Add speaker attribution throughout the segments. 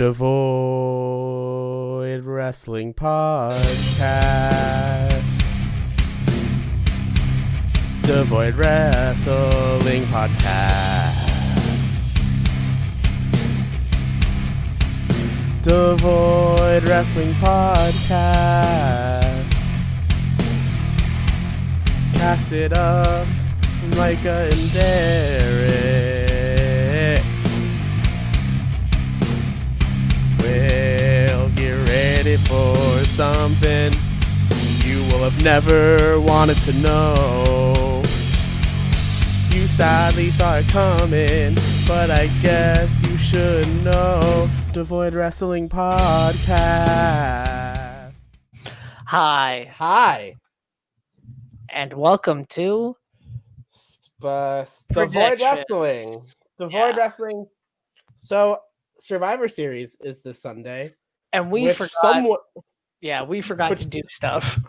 Speaker 1: Devoid Wrestling Podcast. Devoid Wrestling Podcast. Devoid Wrestling Podcast. Cast it up, Micah and Derrick. Well, get ready for something you will have never wanted to know. You sadly saw it coming, but I guess you should know. Devoid Wrestling Podcast.
Speaker 2: Hi,
Speaker 1: and
Speaker 2: welcome to
Speaker 1: Devoid Wrestling. Devoid Wrestling. So, Survivor Series is this Sunday,
Speaker 2: and we forgot. We forgot to do stuff.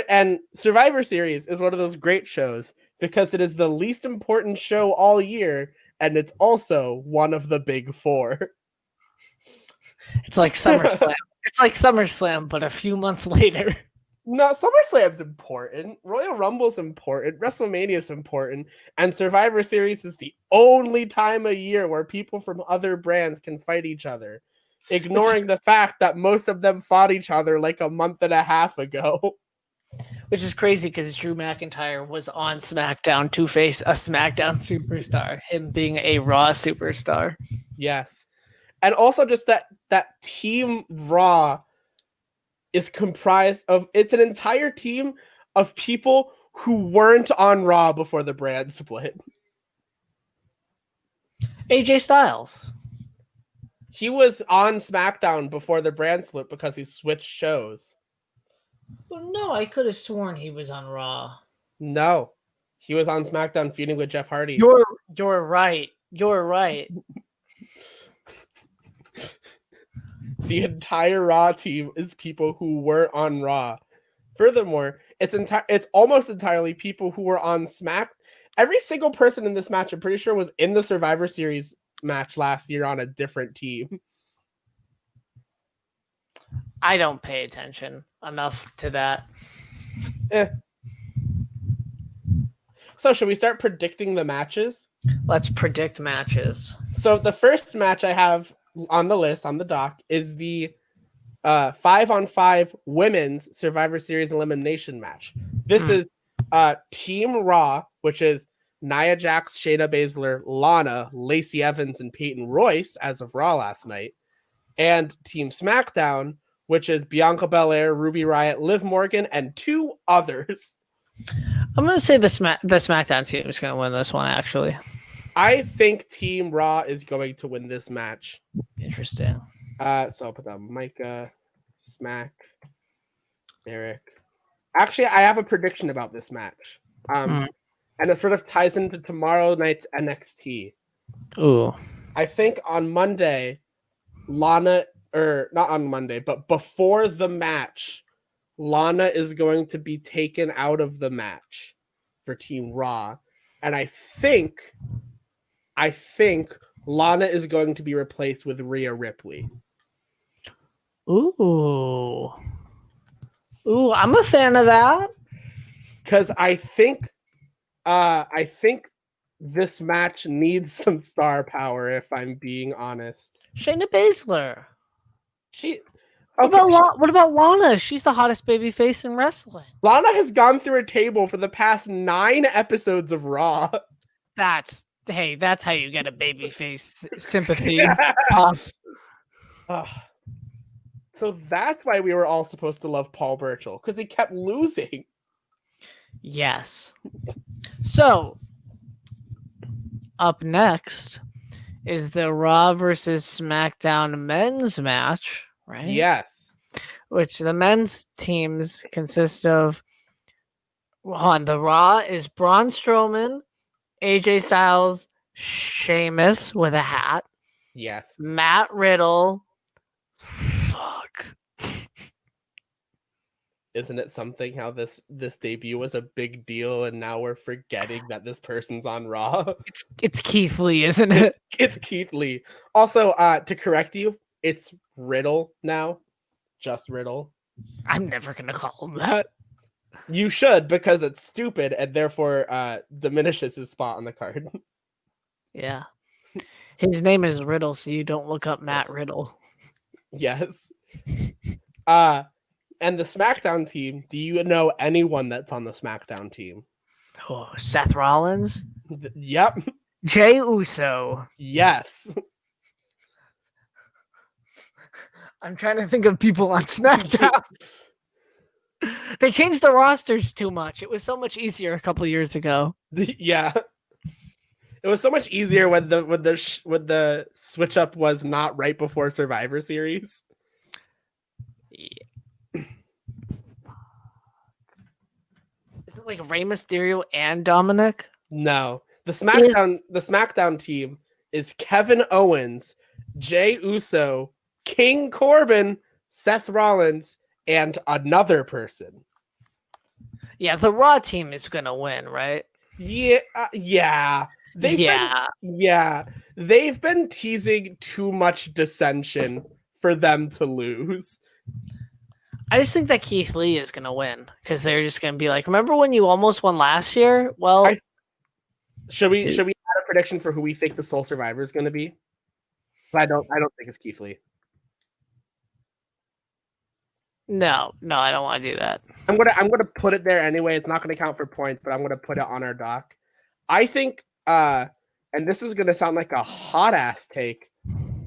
Speaker 1: And Survivor Series is one of those great shows because it is the least important show all year, and it's also one of the big four.
Speaker 2: It's like SummerSlam. It's like SummerSlam, but a few months later.
Speaker 1: No, SummerSlam's important. Royal Rumble's important. WrestleMania's important. And Survivor Series is the only time a year where people from other brands can fight each other. Ignoring the fact that most of them fought each other like a month and a half ago.
Speaker 2: Which is crazy because Drew McIntyre was on SmackDown to face a SmackDown superstar. Him being a Raw superstar.
Speaker 1: Yes. And also just that Team Raw is comprised of, it's an entire team of people who weren't on Raw before the brand split.
Speaker 2: AJ Styles.
Speaker 1: He was on SmackDown before the brand split because he switched shows.
Speaker 2: Well, no, I could have sworn he was on Raw.
Speaker 1: No, he was on SmackDown feuding with Jeff Hardy.
Speaker 2: You're right. You're right.
Speaker 1: The entire Raw team is people who were on Raw. Furthermore, it's almost entirely people who were on Smack. Every single person in this match, I'm pretty sure, was in the Survivor Series match last year on a different team.
Speaker 2: I don't pay attention enough to that.
Speaker 1: So should we start predicting the matches?
Speaker 2: Let's predict matches.
Speaker 1: So the first match I have on the list, on the dock, is the 5-on-5 women's Survivor Series elimination match. This is Team Raw, which is Nia Jax, Shayna Baszler, Lana, Lacey Evans, and Peyton Royce as of Raw last night. And Team SmackDown, which is Bianca Belair, Ruby Riott, Liv Morgan, and two others.
Speaker 2: I'm going to say the SmackDown team is going to win this one, actually.
Speaker 1: I think Team Raw is going to win this match.
Speaker 2: Interesting.
Speaker 1: So I'll put down Micah, Smack, Derrick. Actually, I have a prediction about this match. And it sort of ties into tomorrow night's NXT.
Speaker 2: Ooh.
Speaker 1: I think on Monday, Lana, or not on Monday, but before the match, Lana is going to be taken out of the match for Team Raw. And I think Lana is going to be replaced with Rhea Ripley.
Speaker 2: Ooh, I'm a fan of that.
Speaker 1: Because I think this match needs some star power, if I'm being honest.
Speaker 2: Shayna Baszler. What about Lana? She's the hottest baby face in wrestling.
Speaker 1: Lana has gone through a table for the past 9 episodes of Raw.
Speaker 2: That's how you get a baby face sympathy.
Speaker 1: So that's why we were all supposed to love Paul Burchill, because he kept losing.
Speaker 2: Yes. So, up next is the Raw versus SmackDown men's match, right?
Speaker 1: Yes.
Speaker 2: Which the men's teams consist of, the Raw is Braun Strowman, AJ Styles, Sheamus with a hat.
Speaker 1: Yes.
Speaker 2: Matt Riddle.
Speaker 1: isn't it something how this debut was a big deal and now we're forgetting that this person's on Raw?
Speaker 2: It's Keith Lee, isn't it?
Speaker 1: It's Keith Lee. Also, to correct you, it's Riddle now. Just Riddle.
Speaker 2: I'm never gonna call him that.
Speaker 1: You should, because it's stupid and therefore diminishes his spot on the card.
Speaker 2: Yeah. His name is Riddle, so you don't look up Matt
Speaker 1: Yes.
Speaker 2: Riddle.
Speaker 1: Yes. And the SmackDown team, do you know anyone that's on the SmackDown team?
Speaker 2: Oh, Seth Rollins,
Speaker 1: Yep.
Speaker 2: Jey Uso.
Speaker 1: Yes.
Speaker 2: I'm trying to think of people on SmackDown. They changed the rosters too much. It was so much easier a couple years ago.
Speaker 1: Yeah. It was so much easier when the switch up was not right before Survivor Series.
Speaker 2: Yeah. Is it like Rey Mysterio and Dominic?
Speaker 1: No. The SmackDown team is Kevin Owens, Jey Uso, King Corbin, Seth Rollins, and another person.
Speaker 2: Yeah, the Raw team is gonna win, right?
Speaker 1: Yeah. They've been teasing too much dissension for them to lose.
Speaker 2: I just think that Keith Lee is gonna win because they're just gonna be like, remember when you almost won last year? Well,
Speaker 1: should we add a prediction for who we think the sole survivor is going to be? I don't think it's Keith Lee.
Speaker 2: No, I don't want to do that.
Speaker 1: I'm gonna put it there anyway. It's not gonna count for points, but I'm gonna put it on our doc. I think, and this is gonna sound like a hot ass take.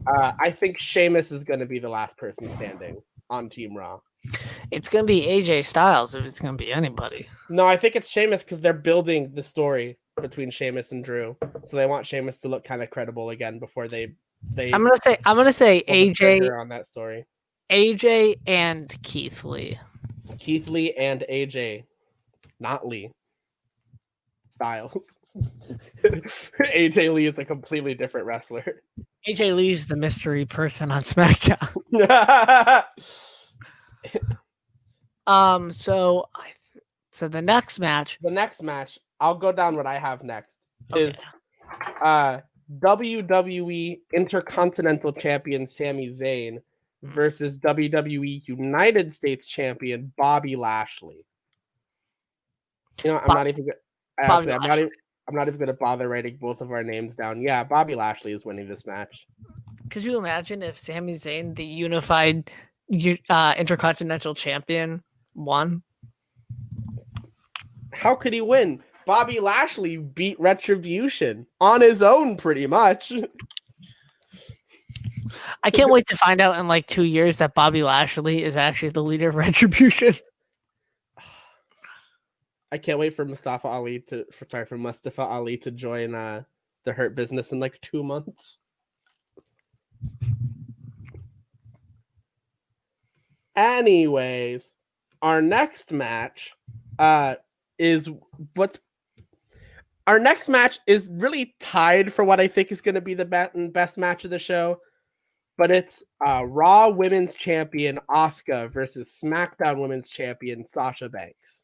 Speaker 1: I think Sheamus is gonna be the last person standing on Team Raw.
Speaker 2: It's gonna be AJ Styles if it's gonna be anybody.
Speaker 1: No, I think it's Sheamus because they're building the story between Sheamus and Drew, so they want Sheamus to look kind of credible again before they.
Speaker 2: I'm gonna say AJ
Speaker 1: on that story.
Speaker 2: AJ and Keith Lee.
Speaker 1: Keith Lee and AJ, not Lee. Styles. AJ Lee is a completely different wrestler.
Speaker 2: AJ Lee's the mystery person on SmackDown. So the next match.
Speaker 1: The next match, I'll go down what I have next. Is WWE Intercontinental Champion Sami Zayn versus WWE United States Champion Bobby Lashley. You know, I'm not even going to bother writing both of our names down. Yeah, Bobby Lashley is winning this match.
Speaker 2: Could you imagine if Sami Zayn, the unified Intercontinental Champion, won?
Speaker 1: How could he win? Bobby Lashley beat Retribution on his own, pretty much.
Speaker 2: I can't wait to find out in like 2 years that Bobby Lashley is actually the leader of Retribution.
Speaker 1: I can't wait for Mustafa Ali to join the Hurt Business in like 2 months. Anyways, our next match is really tied for what I think is going to be the best match of the show, but it's Raw Women's Champion Asuka versus SmackDown Women's Champion Sasha Banks.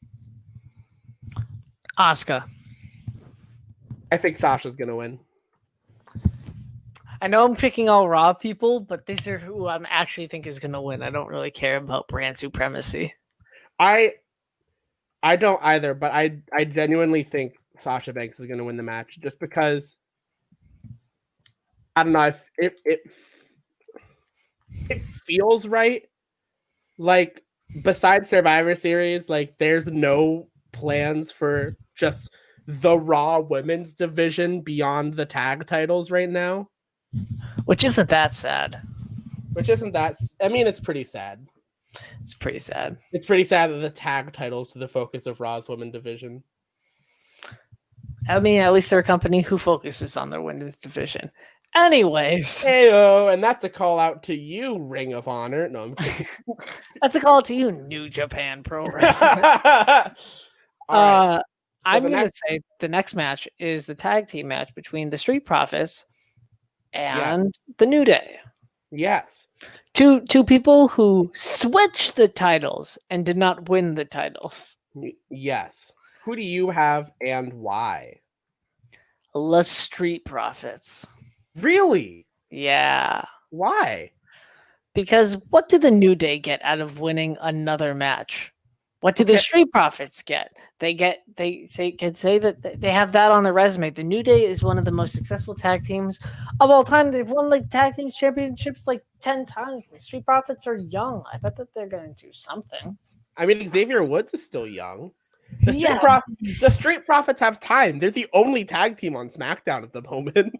Speaker 2: Asuka.
Speaker 1: I think Sasha's going to win.
Speaker 2: I know I'm picking all Raw people, but these are who I actually think is going to win. I don't really care about brand supremacy.
Speaker 1: I don't either, but I genuinely think Sasha Banks is going to win the match just because I don't know if it feels right. Like besides Survivor Series, like there's no plans for just the Raw women's division beyond the tag titles right now.
Speaker 2: Which isn't that sad.
Speaker 1: I mean, it's pretty sad.
Speaker 2: It's pretty sad.
Speaker 1: It's pretty sad that the tag titles to the focus of Raw's women division.
Speaker 2: I mean, at least they're a company who focuses on their women's division. Anyways.
Speaker 1: Heyo, and that's a call out to you, Ring of Honor. No, I'm kidding.
Speaker 2: That's a call out to you, New Japan Pro Wrestling.
Speaker 1: Right.
Speaker 2: I'm going to say the next match is the tag team match between the Street Profits and the New Day.
Speaker 1: Yes.
Speaker 2: Two people who switched the titles and did not win the titles.
Speaker 1: Yes. Who do you have and why?
Speaker 2: The Street Profits.
Speaker 1: Really?
Speaker 2: Yeah.
Speaker 1: Why?
Speaker 2: Because what did the New Day get out of winning another match? What do the
Speaker 1: Okay.
Speaker 2: Street Profits get? They can say that they have that on their resume. The New Day is one of the most successful tag teams of all time. They've won like tag teams championships like 10 times. The Street Profits are young. I bet that they're going to do something.
Speaker 1: I mean, Xavier Woods is still young.
Speaker 2: Yeah.
Speaker 1: The Street Profits have time. They're the only tag team on SmackDown at the moment.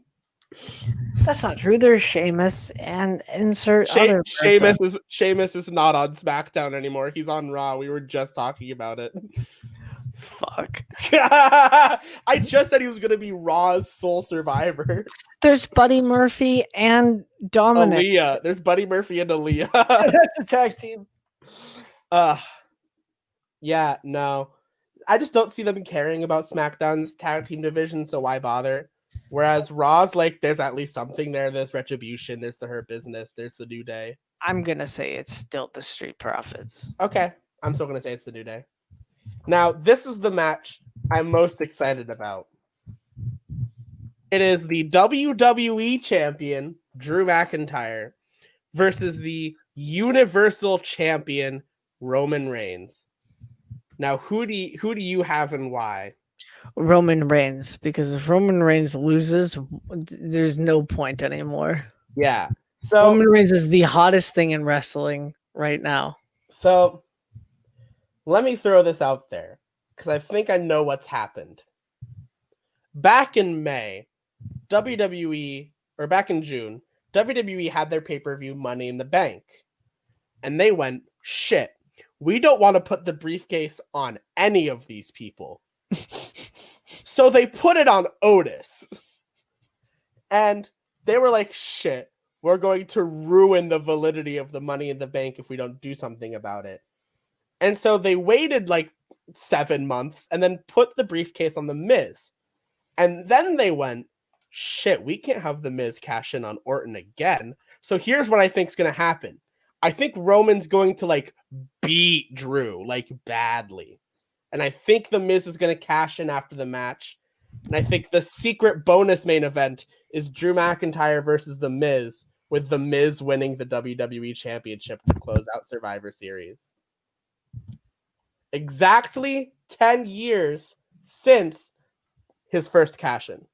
Speaker 2: That's not true. There's Sheamus and insert other person.
Speaker 1: Sheamus is not on SmackDown anymore. He's on Raw. We were just talking about it.
Speaker 2: Fuck.
Speaker 1: I just said he was going to be Raw's sole survivor.
Speaker 2: There's Buddy Murphy and Dominic.
Speaker 1: Aaliyah. There's Buddy Murphy and Aaliyah.
Speaker 2: That's a tag team.
Speaker 1: Yeah, no. I just don't see them caring about SmackDown's tag team division, so why bother? Whereas Raw's like, there's at least something there. There's Retribution, there's the Hurt Business, there's the New Day.
Speaker 2: I'm going to say it's still the Street Profits.
Speaker 1: Okay, I'm still going to say it's the New Day. Now, this is the match I'm most excited about. It is the WWE Champion, Drew McIntyre, versus the Universal Champion, Roman Reigns. Now, who do you have and why?
Speaker 2: Roman Reigns, because if Roman Reigns loses, there's no point anymore.
Speaker 1: Yeah. So
Speaker 2: Roman Reigns is the hottest thing in wrestling right now.
Speaker 1: So let me throw this out there because I think I know what's happened. Back in May, back in June, WWE had their pay-per-view Money in the Bank. And they went, shit, we don't want to put the briefcase on any of these people. So they put it on Otis. And they were like, shit, we're going to ruin the validity of the Money in the Bank if we don't do something about it. And so they waited like 7 months and then put the briefcase on The Miz. And then they went, shit, we can't have The Miz cash in on Orton again. So here's what I think is going to happen. I think Roman's going to like beat Drew like badly. And I think The Miz is going to cash in after the match. And I think the secret bonus main event is Drew McIntyre versus The Miz, with The Miz winning the WWE Championship to close out Survivor Series. Exactly 10 years since his first cash-in.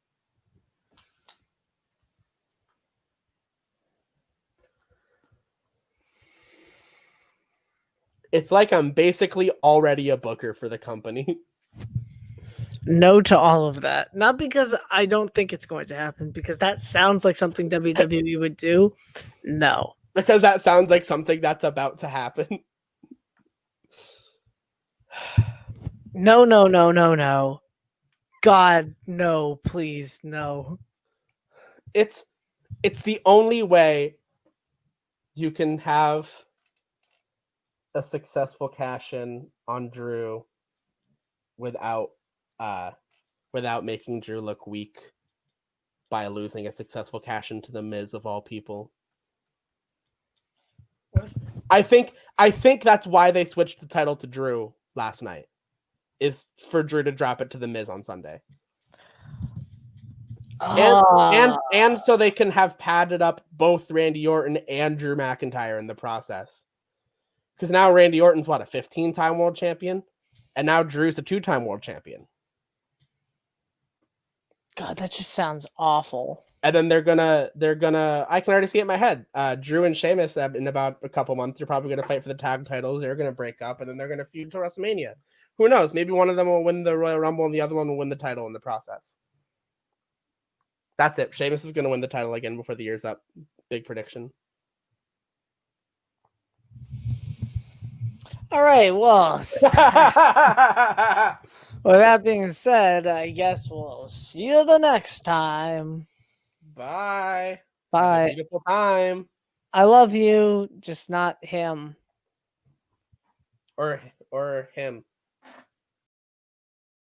Speaker 1: It's like I'm basically already a booker for the company.
Speaker 2: No to all of that. Not because I don't think it's going to happen, because that sounds like something WWE would do. No.
Speaker 1: Because that sounds like something that's about to happen.
Speaker 2: No. God, no, please, no.
Speaker 1: It's the only way you can have a successful cash-in on Drew without making Drew look weak by losing a successful cash-in to The Miz of all people. I think that's why they switched the title to Drew last night, is for Drew to drop it to The Miz on Sunday. And so they can have padded up both Randy Orton and Drew McIntyre in the process. Because now Randy Orton's a 15-time world champion, and now Drew's a 2-time world champion.
Speaker 2: God, that just sounds awful.
Speaker 1: And then they're gonna I can already see it in my head. Drew and Sheamus in about a couple months, they're probably gonna fight for the tag titles. They're gonna break up, and then they're gonna feud to WrestleMania. Who knows? Maybe one of them will win the Royal Rumble and the other one will win the title in the process. That's it. Sheamus is gonna win the title again before the year's up. Big prediction.
Speaker 2: All right, well, with that being said, I guess we'll see you the next time.
Speaker 1: Bye.
Speaker 2: Bye.
Speaker 1: Have a beautiful time.
Speaker 2: I love you, just not him.
Speaker 1: Or him.